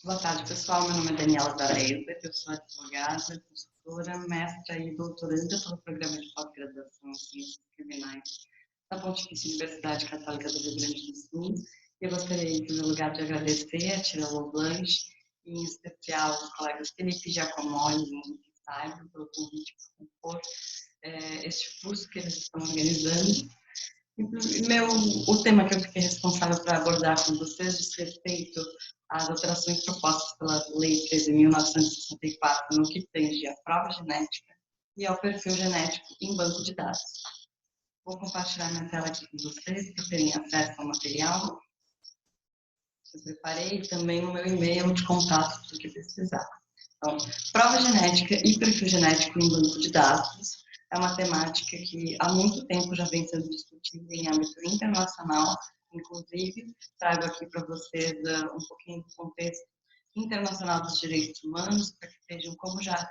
Boa tarde, pessoal. Meu nome é Daniela Zareza, eu sou advogada, consultora, mestra e doutoranda pelo Programa de Pós-Graduação em Ciências Criminais da Pontifícia Universidade Católica do Rio Grande do Sul. Eu gostaria, em primeiro lugar, de agradecer a Tira Lovlange e, em especial, os colegas Felipe Giacomoli e Henrique Saibo pelo convite para compor este curso que eles estão organizando. O tema que eu fiquei responsável para abordar com vocês diz respeito às alterações propostas pela Lei 13.964 no que tange à prova genética e ao perfil genético em banco de dados. Vou compartilhar minha tela aqui com vocês para terem acesso ao material que eu preparei e também no meu e-mail de contato do que precisar. Então, prova genética e perfil genético em banco de dados é uma temática que há muito tempo já vem sendo discutida em âmbito internacional, inclusive trago aqui para vocês um pouquinho do contexto internacional dos direitos humanos, para que vejam como já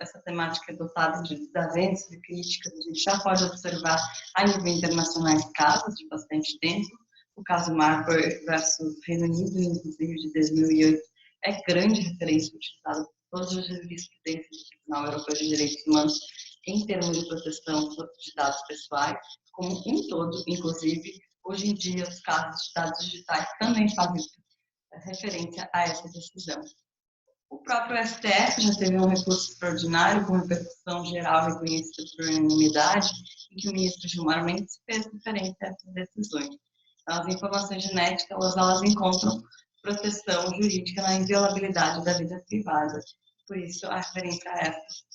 essa temática é dotada de avanços e críticas. A gente já pode observar a nível internacional casos de bastante tempo. O caso Marper versus Reino Unido, inclusive de 2008, é grande referência utilizada por todas as jurisprudências do Tribunal Europeu de Direitos Humanos em termos de proteção de dados pessoais, como um todo, inclusive, hoje em dia, os casos de dados digitais também fazem referência a essa decisão. O próprio STF já teve um recurso extraordinário com repercussão geral reconhecida por unanimidade, em que o ministro Gilmar Mendes fez referência a essas decisões. Então, as informações genéticas, elas encontram proteção jurídica na inviolabilidade da vida privada. Por isso, a referência a essas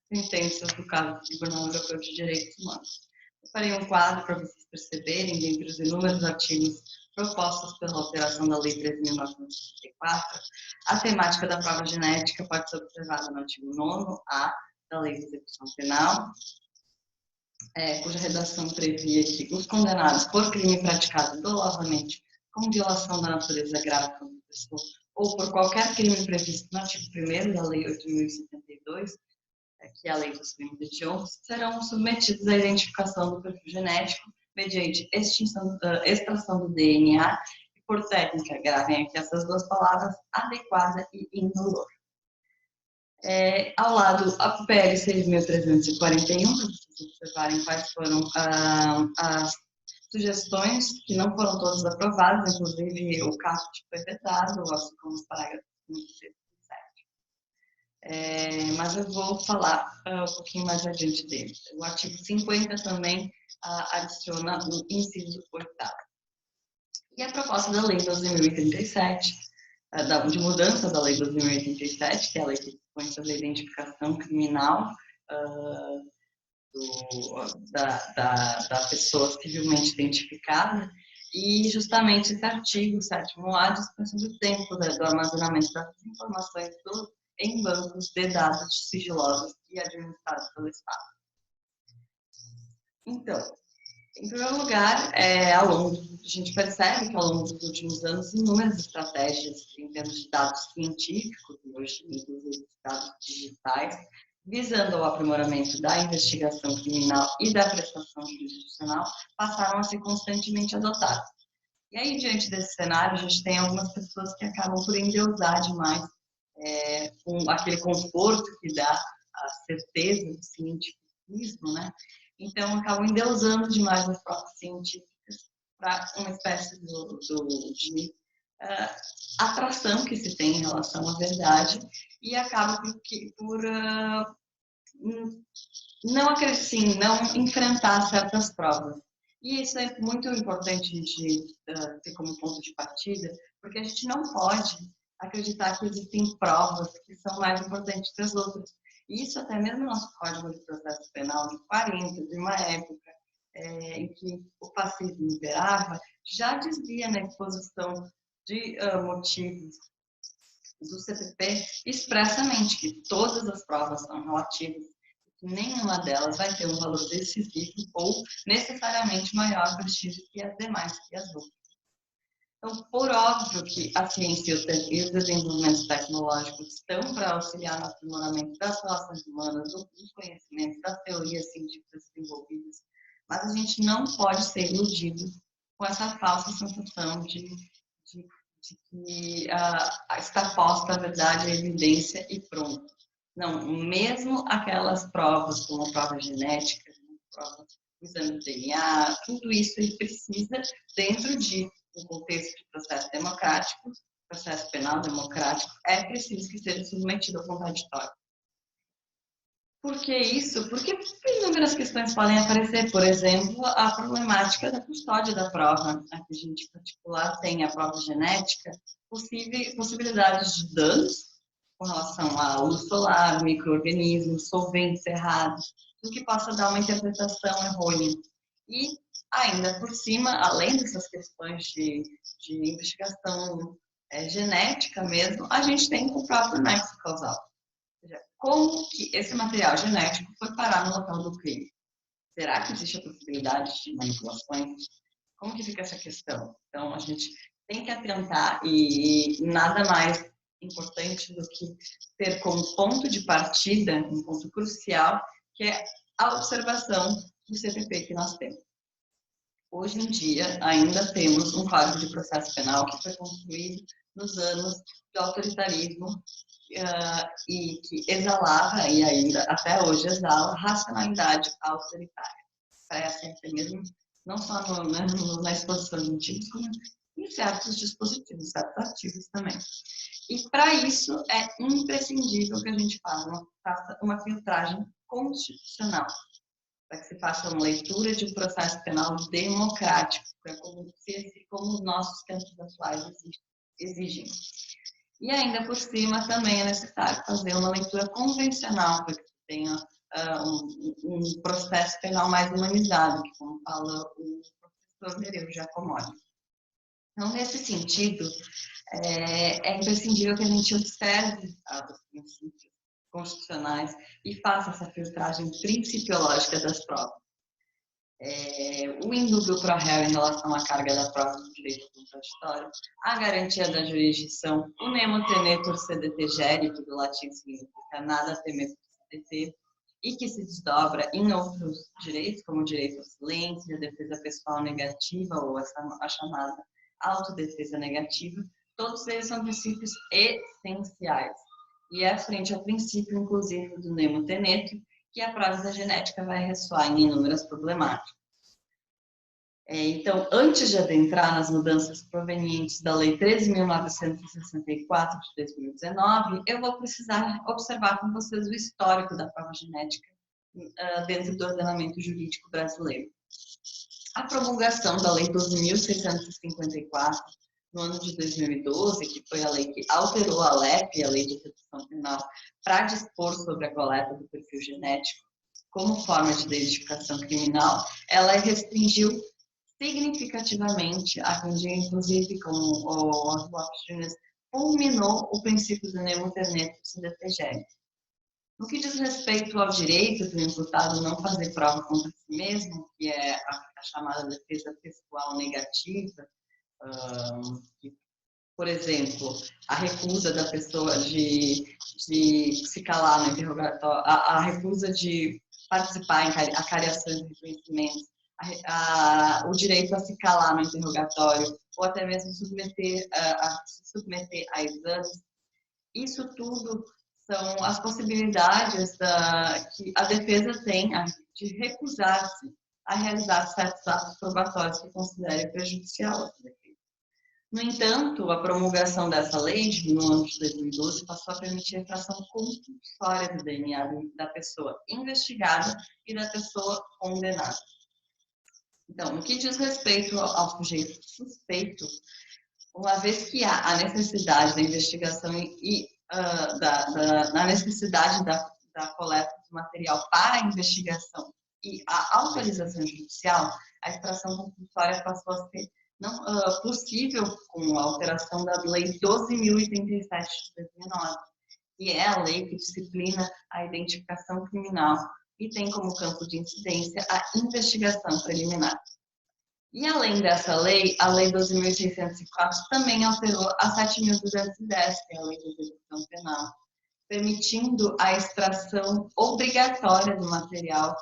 sentenças do caso do Tribunal Europeu de Direitos Humanos. Eu farei um quadro para vocês perceberem, dentre os inúmeros artigos propostos pela alteração da Lei 13.964, a temática da prova genética pode ser observada no artigo 9º-A da Lei de Execução Penal, cuja redação previa que os condenados por crime praticado dolosamente com violação da natureza grave contra a pessoa ou por qualquer crime previsto no artigo 1º da Lei 8.072, que é a Lei dos Crimes Hediondos, serão submetidos à identificação do perfil genético mediante extração do DNA e por técnica, gravem aqui essas duas palavras, adequada e indolor. Ao lado, a PL 6.341, para vocês observarem quais foram as sugestões, que não foram todas aprovadas, inclusive o CAPT foi vetado, assim como os parágrafos 26 e 27. Mas eu vou falar um pouquinho mais adiante dele. O artigo 50 também adiciona o inciso 8º. E a proposta da Lei 12.037, de mudança da Lei 12.087, que é a lei que dispõe sobre a identificação criminal da pessoa civilmente identificada, e justamente esse artigo 7º-A dispõe sobre o tempo do armazenamento das informações em bancos de dados sigilosos e administrados pelo Estado. Então, em primeiro lugar, a gente percebe que ao longo dos últimos anos, inúmeras estratégias em termos de dados científicos, e hoje inclusive dados digitais, visando o aprimoramento da investigação criminal e da prestação jurisdicional, passaram a ser constantemente adotadas. E aí, diante desse cenário, a gente tem algumas pessoas que acabam por endeusar demais com aquele conforto que dá a certeza do cientificismo, né? Então, acabam endeusando demais as provas científicas para uma espécie de atração que se tem em relação à verdade e acaba por não enfrentar certas provas. E isso é muito importante a gente ter como ponto de partida, porque a gente não pode acreditar que existem provas que são mais importantes que as outras. E isso até mesmo no nosso Código de Processo Penal de 40, de uma época em que o fascismo imperava, já dizia na exposição de motivos do CPP expressamente que todas as provas são relativas, que nenhuma delas vai ter um valor decisivo ou necessariamente maior prestígio que as demais, que as outras. Então, por óbvio que a ciência e os desenvolvimentos tecnológicos estão para auxiliar no aprimoramento das relações humanas, dos conhecimentos, das teorias científicas desenvolvidas, mas a gente não pode ser iludido com essa falsa sensação de de que está posta a verdade, a evidência e pronto. Não, mesmo aquelas provas, como prova genética, prova do exame de DNA, tudo isso ele precisa, dentro de um contexto de processo democrático, processo penal democrático, é preciso que seja submetido ao contraditório. Por que isso? Porque inúmeras questões podem aparecer, por exemplo, a problemática da custódia da prova. Aqui a gente, em particular, tem a prova genética, possibilidades de danos com relação à luz solar, micro-organismos, solventes errados, o que possa dar uma interpretação errônea. E, ainda por cima, além dessas questões de investigação genética mesmo, a gente tem o próprio nexo causal. Como que esse material genético foi parar no local do crime? Será que existe a possibilidade de manipulações? Como que fica essa questão? Então, a gente tem que atentar e nada mais importante do que ter como ponto de partida, um ponto crucial, que é a observação do CPP que nós temos. Hoje em dia, ainda temos um Código de Processo Penal que foi construído nos anos do autoritarismo e que exalava, e ainda até hoje exala, racionalidade autoritária. Parece até mesmo, não só na exposição de motivos, como em certos dispositivos, certos artigos também. E para isso é imprescindível que a gente faça uma filtragem constitucional, para que se faça uma leitura de um processo penal democrático, como os nossos tempos atuais exigem. E ainda por cima também é necessário fazer uma leitura convencional para que tenha um processo penal mais humanizado, que como fala o professor Nereu Giacomelli. Então, nesse sentido, é imprescindível que a gente observe os princípios constitucionais e faça essa filtragem principiológica das provas. O indúbio pro réu em relação à carga da prova do direito contraditório, a garantia da jurisdição, o nemo tenetur sedete gere, que do latim significa nada temer por sedete, e que se desdobra em outros direitos, como o direito ao silêncio, a defesa pessoal negativa ou a chamada autodefesa negativa, todos eles são princípios essenciais. E é frente ao princípio, inclusive, do nemo tenetur, que a prova da genética vai ressoar em inúmeras problemáticas. Então, antes de adentrar nas mudanças provenientes da Lei 13.964 de 2019, eu vou precisar observar com vocês o histórico da prova genética dentro do ordenamento jurídico brasileiro. A promulgação da Lei 12.654, no ano de 2012, que foi a lei que alterou a LEP, a Lei de Execução Penal, para dispor sobre a coleta do perfil genético como forma de identificação criminal, ela restringiu significativamente, inclusive, como o Oswald Júnior, culminou o princípio do nemo tenetur sedete gere. No que diz respeito ao direito do imputado não fazer prova contra si mesmo, que é a chamada defesa pessoal negativa, que, por exemplo, a recusa da pessoa de se calar no interrogatório, a recusa de participar em acariações de reconhecimentos, o direito a se calar no interrogatório, ou até mesmo se submeter a exames. Isso tudo são as possibilidades que a defesa tem de recusar-se a realizar certos atos probatórios que considere prejudicial à defesa. No entanto, a promulgação dessa lei, no ano de 2012, passou a permitir a extração compulsória do DNA da pessoa investigada e da pessoa condenada. Então, no que diz respeito ao sujeito suspeito, uma vez que há a necessidade da investigação e na necessidade da coleta de material para a investigação e a autorização judicial, a extração compulsória passou a ser possível com a alteração da Lei 12.037 de 2009, que é a lei que disciplina a identificação criminal e tem como campo de incidência a investigação preliminar. E além dessa lei, a Lei 12.604 também alterou a 7.210, que é a Lei de Execução Penal, permitindo a extração obrigatória do material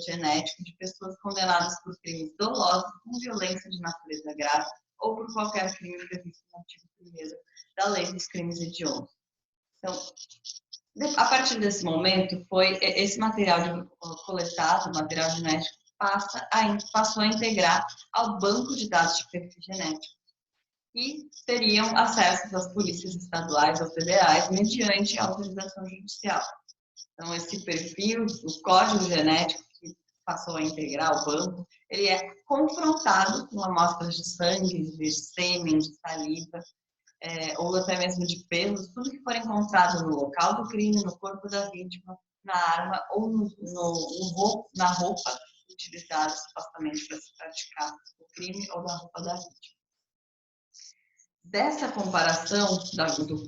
genético de pessoas condenadas por crimes dolosos com violência de natureza grave ou por qualquer crime previsto no artigo 1º da Lei dos Crimes Hediondos. Então, a partir desse momento, esse material coletado, material genético, passou a integrar ao banco de dados de perfil genético e teriam acesso às polícias estaduais ou federais mediante autorização judicial. Então, esse perfil, o código genético que passou a integrar o banco, ele é confrontado com amostras de sangue, de sêmen, de saliva, ou até mesmo de pelos, tudo que for encontrado no local do crime, no corpo da vítima, na arma ou na roupa utilizada supostamente para se praticar o crime ou na roupa da vítima. Dessa comparação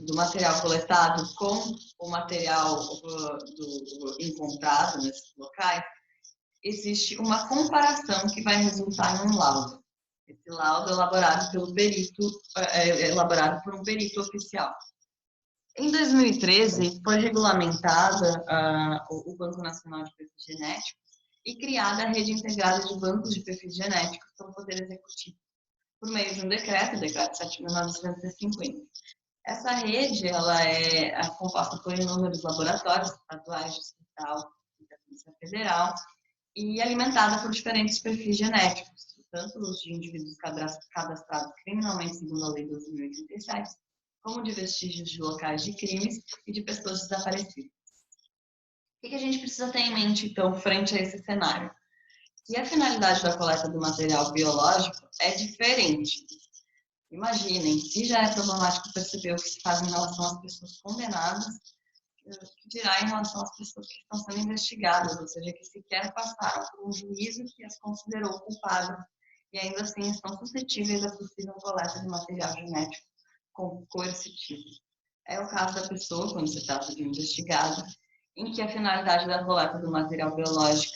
do material coletado com o material encontrado nesses locais, existe uma comparação que vai resultar em um laudo. Esse laudo é elaborado por um perito oficial. Em 2013, foi regulamentada o Banco Nacional de Perfis Genéticos e criada a Rede Integrada de Bancos de Perfis Genéticos pelo Poder Executivo, por meio de um decreto, o Decreto 7.950. Essa rede ela é composta por inúmeros laboratórios estaduais, distrital e da Polícia Federal, e alimentada por diferentes perfis genéticos, tanto os de indivíduos cadastrados criminalmente segundo a Lei 12.087, como de vestígios de locais de crimes e de pessoas desaparecidas. O que a gente precisa ter em mente, então, frente a esse cenário? Que a finalidade da coleta do material biológico é diferente. Imaginem, se já é problemático perceber o que se faz em relação às pessoas condenadas, que dirá em relação às pessoas que estão sendo investigadas, ou seja, que sequer passaram por um juízo que as considerou culpadas e ainda assim estão suscetíveis à possível coleta de material genético coercitivo. É o caso da pessoa, quando se trata de um investigado, em que a finalidade da coleta do material biológico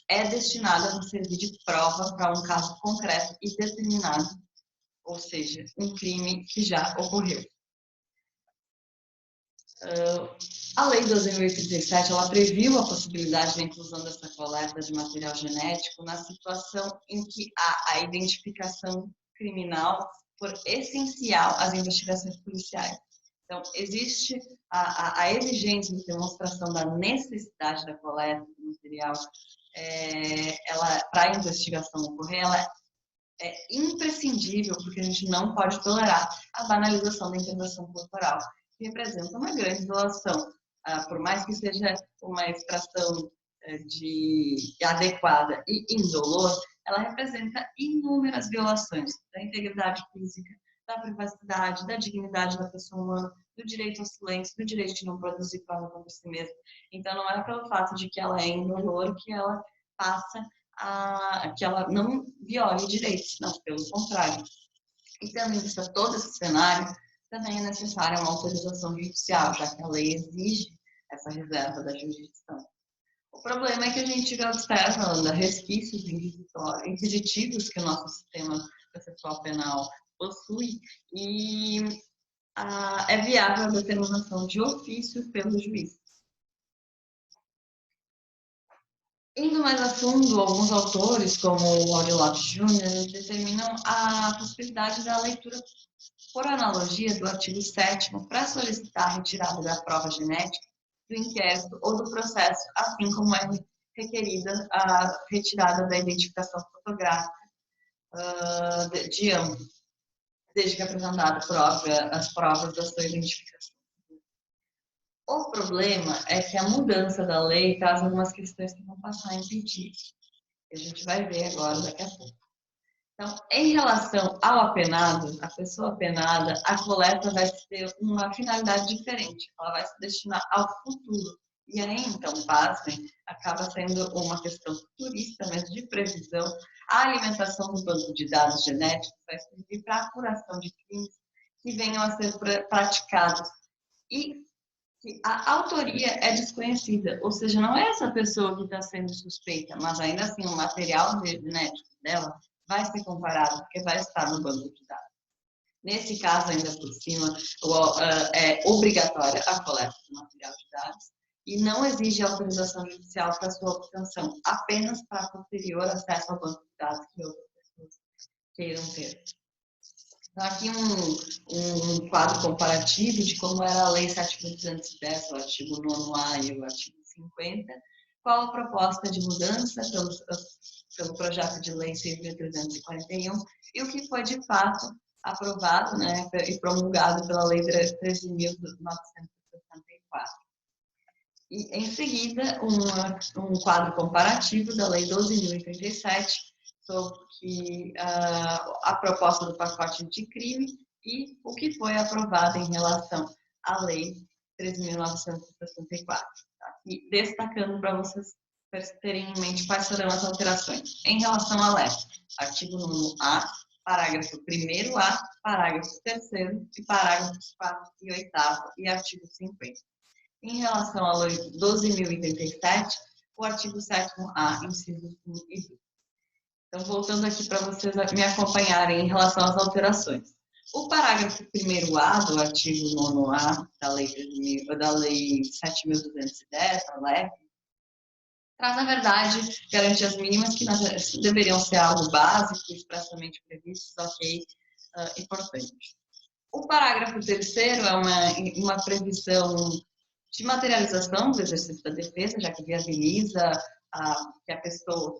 é destinada a servir de prova para um caso concreto e determinado, ou seja, um crime que já ocorreu. A Lei 12.037, ela previu a possibilidade da inclusão dessa coleta de material genético na situação em que há a identificação criminal for essencial às investigações policiais. Então, existe a exigência de demonstração da necessidade da coleta do material, para a investigação ocorrer, ela é imprescindível, porque a gente não pode tolerar a banalização da intervenção corporal, que representa uma grande violação. Por mais que seja uma extração adequada e indolor, ela representa inúmeras violações da integridade física, da privacidade, da dignidade da pessoa humana, do direito ao silêncio, do direito de não produzir prova contra si mesma. Então, não é pelo fato de que ela é indolor que ela que ela não viole direitos, não, pelo contrário. E tendo em vista todo esse cenário, também é necessária uma autorização judicial, já que a lei exige essa reserva da jurisdição. O problema é que a gente observa ainda resquícios inquisitivos que o nosso sistema processual penal possui e é viável a determinação de ofício pelo juiz. Indo mais a fundo, alguns autores, como o Aurélio Lopes Júnior, determinam a possibilidade da leitura por analogia do artigo 7º para solicitar a retirada da prova genética do inquérito ou do processo, assim como é requerida a retirada da identificação fotográfica de ambos, desde que apresentada as provas da sua identificação. O problema é que a mudança da lei traz algumas questões que vão passar a impedir. A gente vai ver agora, daqui a pouco. Então, em relação ao apenado, a pessoa apenada, a coleta vai ter uma finalidade diferente. Ela vai se destinar ao futuro. E aí, então, pasmem, acaba sendo uma questão futurista, mas de previsão. A alimentação do banco de dados genéticos vai servir para a apuração de crimes que venham a ser praticados. E a autoria é desconhecida, ou seja, não é essa pessoa que está sendo suspeita, mas ainda assim o material genético dela vai ser comparado, porque vai estar no banco de dados. Nesse caso, ainda por cima, é obrigatória a coleta do material de dados e não exige autorização judicial para sua obtenção, apenas para posterior acesso ao banco de dados que outras pessoas queiram ter. Então, aqui um quadro comparativo de como era a Lei 7.210, o artigo 9º-A e o artigo 50, qual a proposta de mudança pelo projeto de lei 6.341 e o que foi de fato aprovado, né, e promulgado pela Lei 13.964. E, em seguida, um quadro comparativo da Lei 12.037, sobre a proposta do pacote anticrime e o que foi aprovado em relação à Lei 13.964. Tá? E destacando para vocês terem em mente quais serão as alterações. Em relação à LEP, artigo 9º-A, parágrafo 1º-A, parágrafo 3º e parágrafos 4 e 8º e artigo 50. Em relação à Lei 12.087, o artigo 7º-A, incisos 1 e 2. Então, voltando aqui para vocês me acompanharem em relação às alterações. O parágrafo 1º-A do artigo 9º-A da Lei 7.210, a LEP, traz, na verdade, garantias mínimas que deveriam ser algo básico, expressamente previstos, ok, importante. O parágrafo 3º é uma previsão de materialização do exercício da defesa, já que viabiliza que a pessoa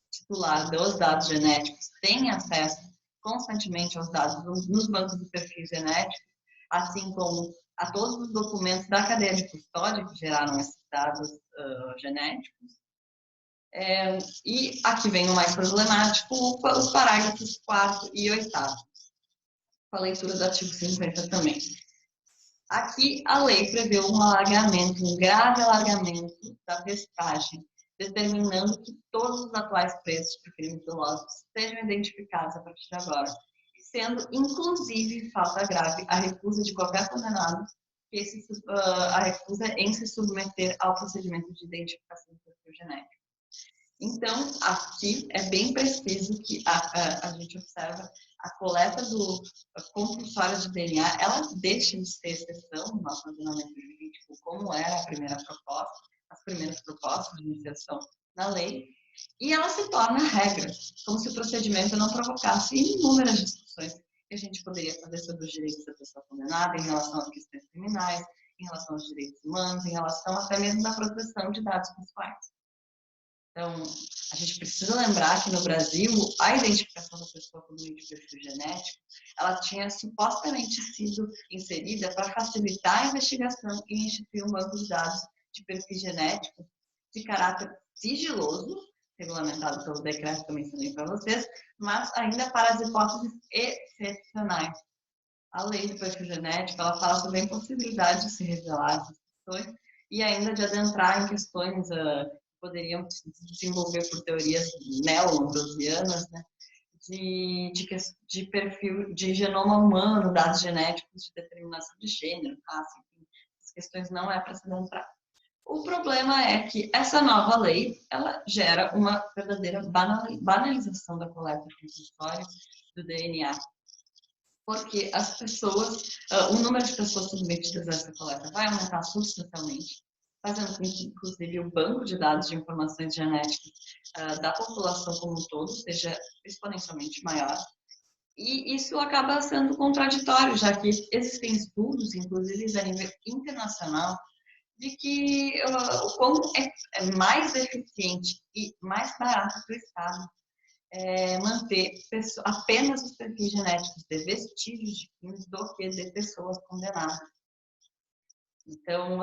titular dos dados genéticos tenha acesso constantemente aos dados nos bancos de perfil genético, assim como a todos os documentos da cadeia de custódia que geraram esses dados genéticos. E aqui vem o mais problemático, os parágrafos 4º e 8º, com a leitura do artigo 50 também. Aqui, a lei prevê um grave alargamento da testagem, determinando que todos os atuais presos por crimes dolosos sejam identificados a partir de agora, sendo, inclusive, falta grave a recusa de qualquer condenado a recusa em se submeter ao procedimento de identificação do perfil genético. Então, aqui é bem preciso que a gente observa a coleta do compulsório de DNA, ela deixa de ser exceção no nosso ordenamento jurídico, como era a primeira proposta, as primeiras propostas de inserção na lei, e ela se torna regra, como se o procedimento não provocasse inúmeras discussões que a gente poderia fazer sobre os direitos da pessoa condenada em relação às questões criminais, em relação aos direitos humanos, em relação até mesmo da proteção de dados pessoais. Então, a gente precisa lembrar que no Brasil, a identificação da pessoa por meio de perfil genético, ela tinha supostamente sido inserida para facilitar a investigação e instituir um banco de dados de perfil genético de caráter sigiloso, regulamentado pelo decreto que eu mencionei para vocês, mas ainda para as hipóteses excepcionais. A lei do perfil genético, ela fala sobre a impossibilidade de se revelar essas questões e ainda de adentrar em questões poderiam se desenvolver por teorias neo-ambrosianas, né, de perfil de genoma humano, dados genéticos de determinação de gênero, raça, enfim, as questões não é para se adentrar. O problema é que essa nova lei, ela gera uma verdadeira banalização da coleta compulsória do DNA, porque as pessoas, o número de pessoas submetidas a essa coleta vai aumentar substancialmente, fazendo com que, inclusive, o banco de dados de informações genéticas da população como um todo seja exponencialmente maior. E isso acaba sendo contraditório, já que existem estudos, inclusive a nível internacional, de que o quão é mais eficiente e mais barato para o Estado manter apenas os perfis genéticos de vestígios de crimes do que de pessoas condenadas. Então,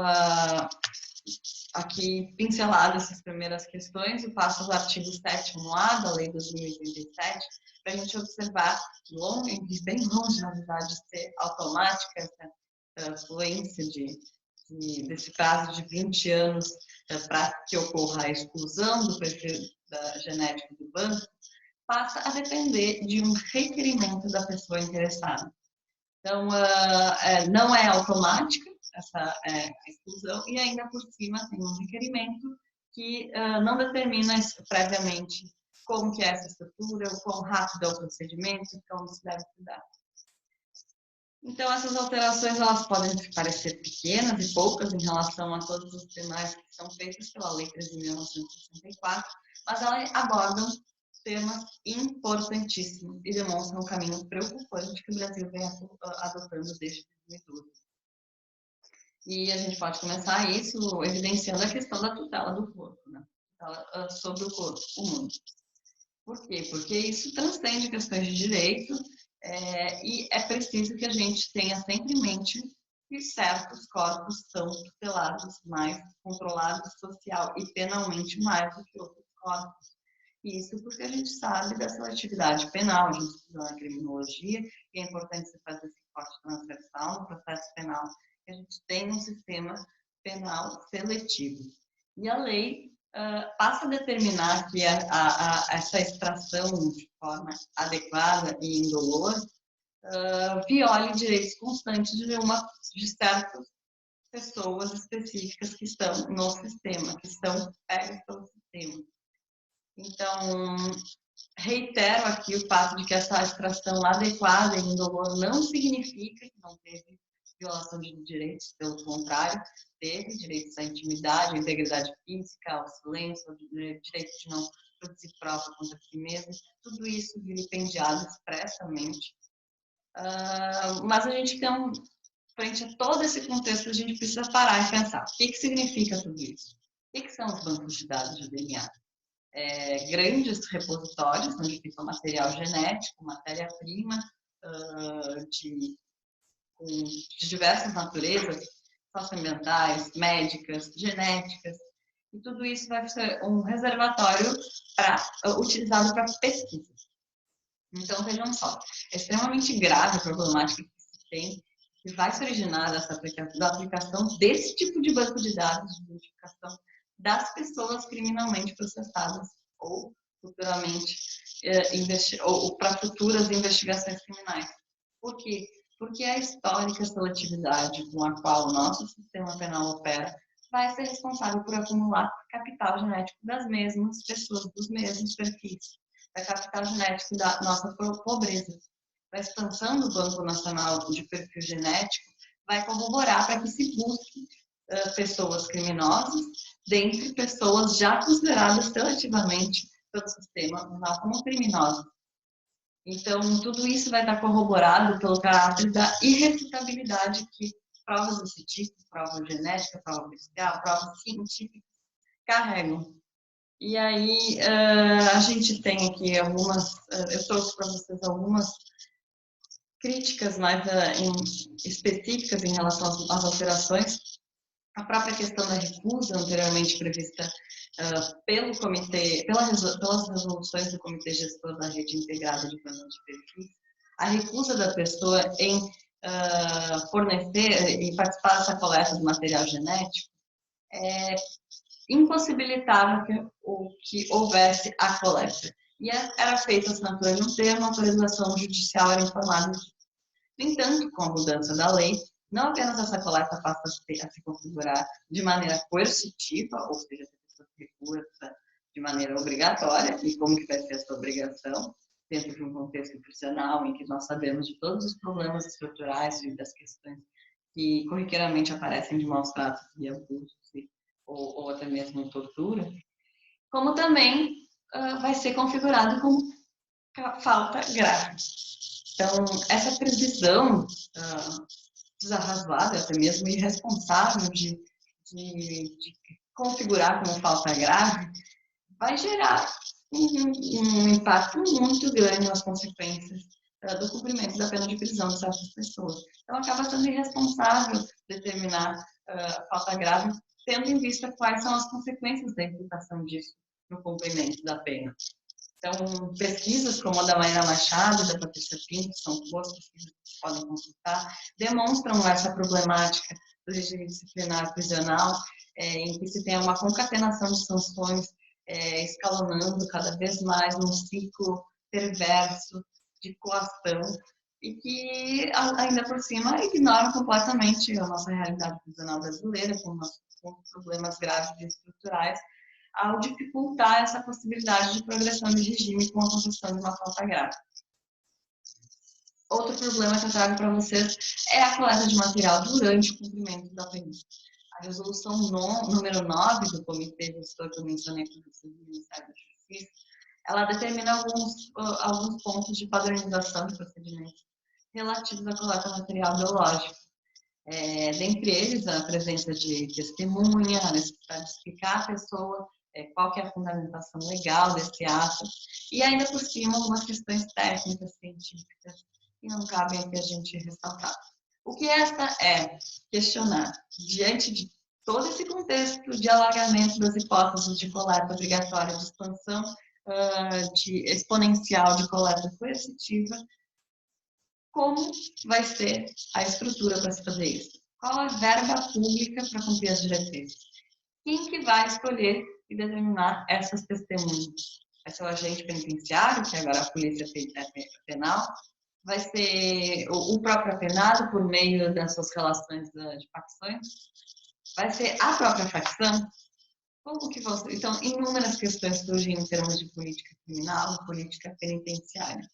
aqui pincelado essas primeiras questões, eu passo os artigos 7º-A da Lei 2087, para a gente observar bem longe, na verdade, de ser automática essa fluência desse prazo de 20 anos para que ocorra a exclusão do perfil genético do banco, passa a depender de um requerimento da pessoa interessada. Então, não é automática essa exclusão e ainda por cima tem um requerimento que não determina previamente como que é essa estrutura, o quão rápido é o procedimento, como se deve cuidar. Então, essas alterações elas podem parecer pequenas e poucas em relação a todos os demais que são feitos pela Lei 13.964, mas elas abordam temas importantíssimos e demonstram um caminho preocupante que o Brasil vem adotando desde 2012. E a gente pode começar isso evidenciando a questão da tutela do corpo, né? Sobre o corpo humano. Por quê? Porque isso transcende questões de direito e é preciso que a gente tenha sempre em mente que certos corpos são tutelados mais, controlados social e penalmente mais do que outros corpos. Isso porque a gente sabe da seletividade penal, a gente estuda na criminologia, e é importante você fazer esse corte transversal no processo penal, que a gente tem um sistema penal seletivo. E a lei passa a determinar que essa extração de forma adequada e indolor viole direitos constantes de certas pessoas específicas que estão no sistema, que estão pegas pelo sistema. Então, reitero aqui o fato de que essa extração adequada e indolor não significa que não teve violação de direitos, pelo contrário, teve direitos à intimidade, à integridade física, ao silêncio, ao direito de não produzir prova contra si mesmo, tudo isso vilipendiado expressamente. Mas a gente tem, frente a todo esse contexto, a gente precisa parar e pensar, o que significa tudo isso? O que são os bancos de dados de DNA? Grandes repositórios, onde fica material genético, matéria-prima de diversas naturezas, socioambientais, médicas, genéticas, e tudo isso vai ser um reservatório utilizado para pesquisa. Então, vejam só, é extremamente grave a problemática que se tem, que vai se originar da aplicação desse tipo de banco de dados de identificação das pessoas criminalmente processadas ou futuramente ou para futuras investigações criminais. Por quê? Porque a histórica seletividade com a qual o nosso sistema penal opera vai ser responsável por acumular capital genético das mesmas pessoas, dos mesmos perfis, da capital genético da nossa pobreza. A expansão do Banco Nacional de Perfil Genético vai corroborar para que se busque pessoas criminosas dentre pessoas já consideradas seletivamente pelo sistema penal como criminosas. Então, tudo isso vai estar corroborado pelo caráter da irrefutabilidade que provas desse tipo, prova genética, prova policial, prova científica, carregam. E aí, a gente tem aqui algumas, eu trouxe para vocês algumas críticas mais específicas em relação às alterações. A própria questão da recusa anteriormente prevista pelo comitê, pelas resoluções do Comitê Gestor da Rede Integrada de Plano de Perfis, a recusa da pessoa em fornecer e participar dessa coleta do material genético impossibilitava que houvesse a coleta. E era feita a assinatura de um termo, a autorização judicial era informada disso. No entanto, com a mudança da lei, não apenas essa coleta passa a se configurar de maneira coercitiva, ou seja, a pessoa se recusa de maneira obrigatória, e como que vai ser essa obrigação, dentro de um contexto profissional em que nós sabemos de todos os problemas estruturais e das questões que corriqueiramente aparecem de maus tratos e abusos, ou até mesmo tortura, como também vai ser configurado como falta grave. Então, essa previsão desarrazoada, até mesmo irresponsável de configurar como falta grave, vai gerar um impacto muito grande nas consequências do cumprimento da pena de prisão de certas pessoas. Então, acaba sendo irresponsável determinar falta grave, tendo em vista quais são as consequências da imputação disso no cumprimento da pena. Então, pesquisas como a da Mayra Machado e da Patrícia Pinto, que são boas pesquisas que vocês podem consultar, demonstram essa problemática do regime disciplinar prisional, em que se tem uma concatenação de sanções escalonando cada vez mais num ciclo perverso de coação e que, ainda por cima, ignoram completamente a nossa realidade prisional brasileira, com problemas graves e estruturais, ao dificultar essa possibilidade de progressão de regime com a concessão de uma falta grave. Outro problema que eu trago para vocês é a coleta de material durante o cumprimento da pena. A resolução número 9 do Comitê Gestor que eu mencionei para vocês do Ministério da Justiça, ela determina alguns pontos de padronização de procedimentos relativos à coleta do material biológico. Dentre eles, a presença de testemunha, a necessidade de explicar à pessoa qual que é a fundamentação legal desse ato, e ainda por cima algumas questões técnicas, científicas, que não cabem aqui a gente ressaltar. O que resta é questionar, diante de todo esse contexto de alargamento das hipóteses de coleta obrigatória, de expansão de exponencial de coleta coercitiva, como vai ser a estrutura para se fazer isso? Qual a verba pública para cumprir as diretrizes? Quem que vai escolher e determinar essas testemunhas? Vai ser o agente penitenciário, que agora a polícia penal? Vai ser o próprio apenado por meio das suas relações de facções? Vai ser a própria facção? Como que vão ser? Então, inúmeras questões surgem em termos de política criminal e política penitenciária.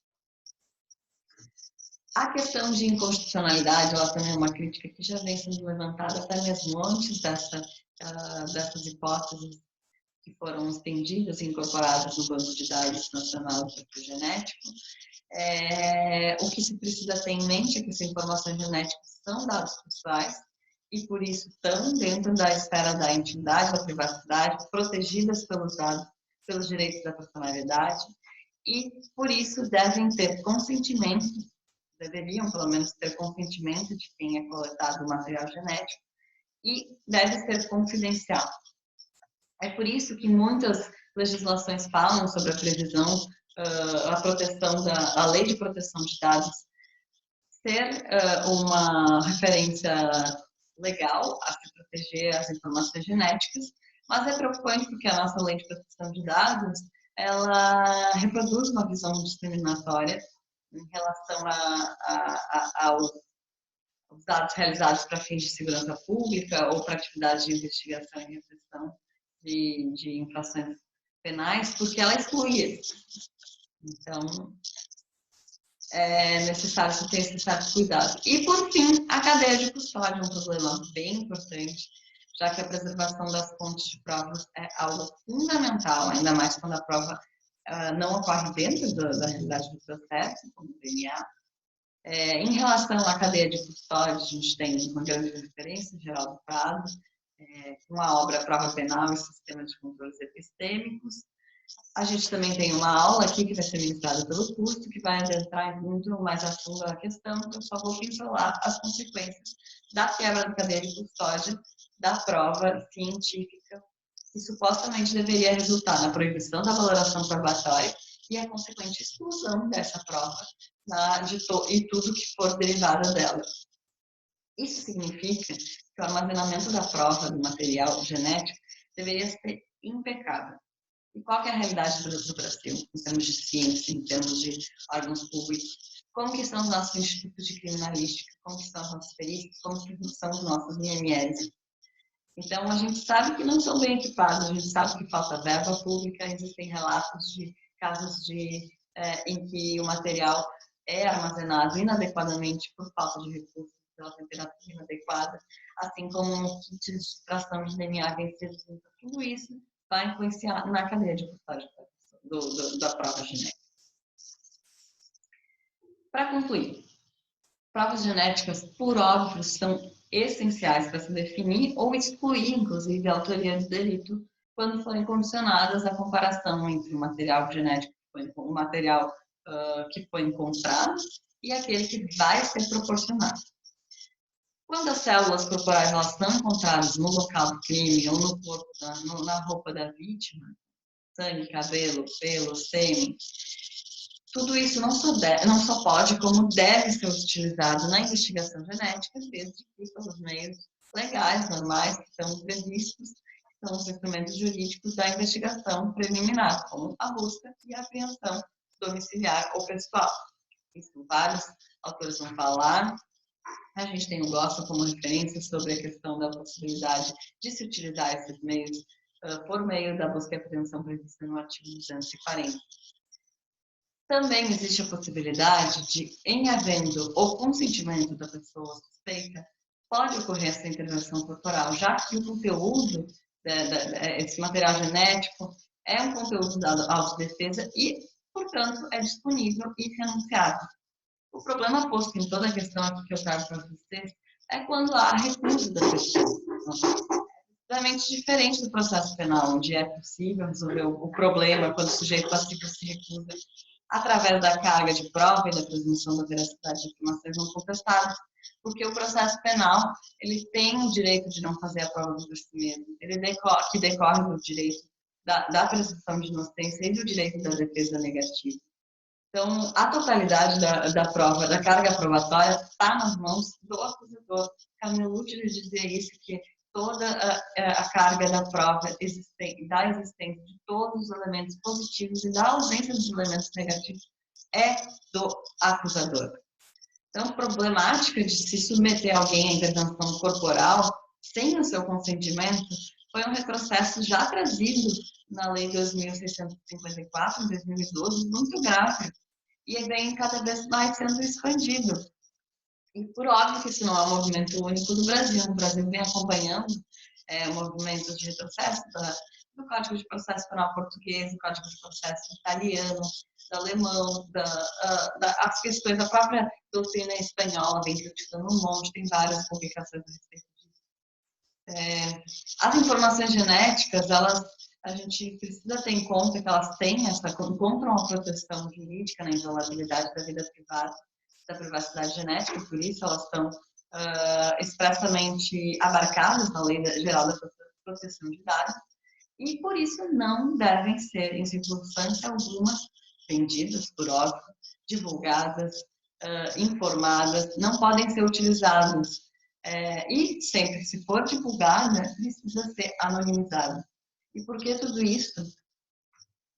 A questão de inconstitucionalidade, ela também é uma crítica que já vem sendo levantada até mesmo antes dessas hipóteses que foram estendidas e incorporadas no Banco de Dados Nacional do Perfil Genético. O que se precisa ter em mente é que essas informações genéticas são dados pessoais e, por isso, estão dentro da esfera da intimidade, da privacidade, protegidas pelos dados, pelos direitos da personalidade e, por isso, devem ter consentimento, deveriam, pelo menos, ter consentimento de quem é coletado o material genético e deve ser confidencial. É por isso que muitas legislações falam sobre a previsão, a proteção a lei de proteção de dados ser uma referência legal a se proteger as informações genéticas, mas é preocupante porque a nossa lei de proteção de dados, ela reproduz uma visão discriminatória em relação aos dados realizados para fins de segurança pública ou para atividades de investigação e repressão de infrações penais, porque ela exclui isso. Então, é necessário ter esse certo cuidado. E, por fim, a cadeia de custódia é um problema bem importante, já que a preservação das fontes de provas é algo fundamental, ainda mais quando a prova não ocorre dentro da realidade do processo, como o DNA. Em relação à cadeia de custódia, a gente tem uma grande referência, Geraldo Prado, com a obra Prova Penal e Sistema de Controles Epistêmicos. A gente também tem uma aula aqui que vai ser ministrada pelo curso, que vai adentrar muito mais a fundo a questão, que eu só vou pincelar as consequências da quebra da cadeia de custódia da prova científica, que supostamente deveria resultar na proibição da valoração probatória e a consequente exclusão dessa prova e tudo que for derivado dela. Isso significa que o armazenamento da prova do material genético deveria ser impecável. E qual é a realidade do Brasil, em termos de ciência, em termos de órgãos públicos? Como que são os nossos institutos de criminalística? Como que são as nossas perícias? Como que são os nossos IMLs? Então, a gente sabe que não são bem equipados, a gente sabe que falta verba pública, existem relatos de casos em que o material é armazenado inadequadamente por falta de recursos, pela temperatura inadequada, assim como kits de extração de DNA vencidos. Então, tudo isso vai influenciar na cadeia de custódia da prova genética. Para concluir, provas genéticas, por óbvio, são essenciais para se definir ou excluir, inclusive, a autoria do delito quando forem condicionadas à comparação entre o material genético, o material que foi encontrado e aquele que vai ser proporcionado. Quando as células corporais elas são encontradas no local do crime ou no corpo, na roupa da vítima, sangue, cabelo, pelo, sêmen, tudo isso não só pode, como deve ser utilizado na investigação genética, desde que pelos meios legais, normais, que estão previstos, que são os instrumentos jurídicos da investigação preliminar, como a busca e a apreensão domiciliar ou pessoal. Isso vários autores vão falar. A gente tem o Gossa como referência sobre a questão da possibilidade de se utilizar esses meios por meio da busca e apreensão prevista no artigo 240. Também existe a possibilidade de, em havendo o consentimento da pessoa suspeita, pode ocorrer essa intervenção corporal, já que o conteúdo desse material genético é um conteúdo dado à autodefesa e, portanto, é disponível e renunciável. O problema posto em toda a questão aqui que eu trago para vocês é quando há recusa da pessoa. É totalmente diferente do processo penal, onde é possível resolver o problema quando o sujeito passivo se recusa através da carga de prova e da presunção da veracidade de afirmações não contestadas, porque o processo penal ele tem o direito de não fazer a prova por si mesmo, que decorre do direito da presunção de inocência e do direito da defesa negativa. Então, a totalidade da prova, da carga probatória, está nas mãos do acusador. Camilo Lúcio dizia isso, que toda a carga da prova da existência de todos os elementos positivos e da ausência dos elementos negativos é do acusador. Então, a problemática de se submeter alguém à intervenção corporal sem o seu consentimento foi um retrocesso já trazido na Lei 2.654, em 2012, muito grave, e vem cada vez mais sendo expandido. E por óbvio que isso não é um movimento único do Brasil. O Brasil vem acompanhando movimentos de retrocesso do Código de Processo Penal português, do Código de Processo italiano, do alemão, as questões da própria doutrina espanhola vem criticando um monte, tem várias publicações a respeito disso. As informações genéticas, a gente precisa ter em conta que elas encontram a proteção jurídica na inviolabilidade da vida privada, da privacidade genética, por isso elas estão expressamente abarcadas na Lei Geral da Proteção de Dados, e por isso não devem ser, em circunstância alguma, vendidas, por óbvio, divulgadas, informadas, não podem ser utilizadas. E sempre, se for divulgada, precisa ser anonimizada. E por que tudo isso?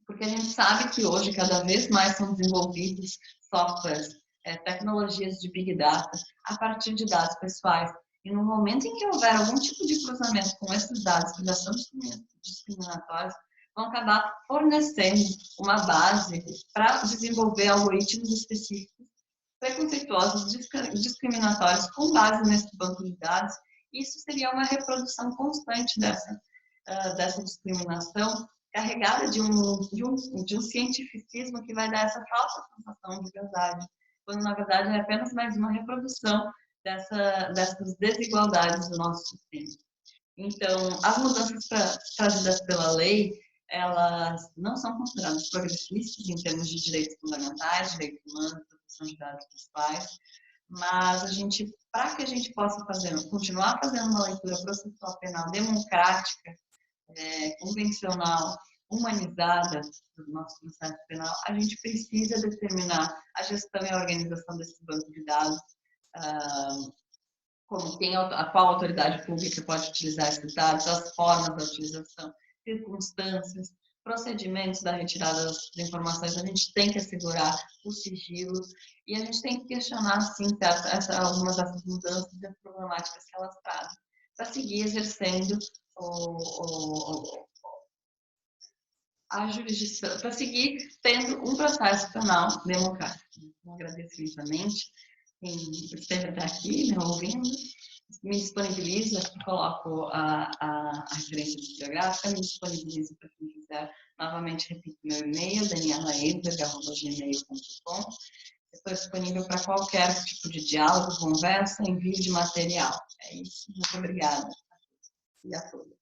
Porque a gente sabe que hoje, cada vez mais são desenvolvidos softwares, tecnologias de Big Data, a partir de dados pessoais. E no momento em que houver algum tipo de cruzamento com esses dados que já são discriminatórios, vão acabar fornecendo uma base para desenvolver algoritmos específicos, preconceituosos, discriminatórios, com base nesse banco de dados. Isso seria uma reprodução constante dessa discriminação, carregada de um cientificismo que vai dar essa falsa sensação de verdade, quando na verdade é apenas mais uma reprodução dessas desigualdades do nosso sistema. Então, as mudanças trazidas pela lei, elas não são consideradas progressistas em termos de direitos fundamentais, direitos humanos, proteção de dados pessoais, mas para que a gente possa continuar fazendo uma leitura processual penal democrática, convencional, humanizada do nosso processo penal, a gente precisa determinar a gestão e a organização desse banco de dados, como qual autoridade pública pode utilizar esses dados, as formas da utilização, circunstâncias, procedimentos da retirada das informações. A gente tem que assegurar o sigilo e a gente tem que questionar, sim, algumas dessas mudanças e as problemáticas que elas trazem, para seguir exercendo a jurisdição, para seguir tendo um processo penal democrático. Então, agradeço imensamente quem esteve até aqui, me ouvindo. Me disponibilizo, coloco a referência bibliográfica, me disponibilizo para quem quiser. Novamente, repito meu e-mail, danielaedberg@gmail.com. Estou disponível para qualquer tipo de diálogo, conversa, envio de material. É isso. Muito obrigada. E a todos.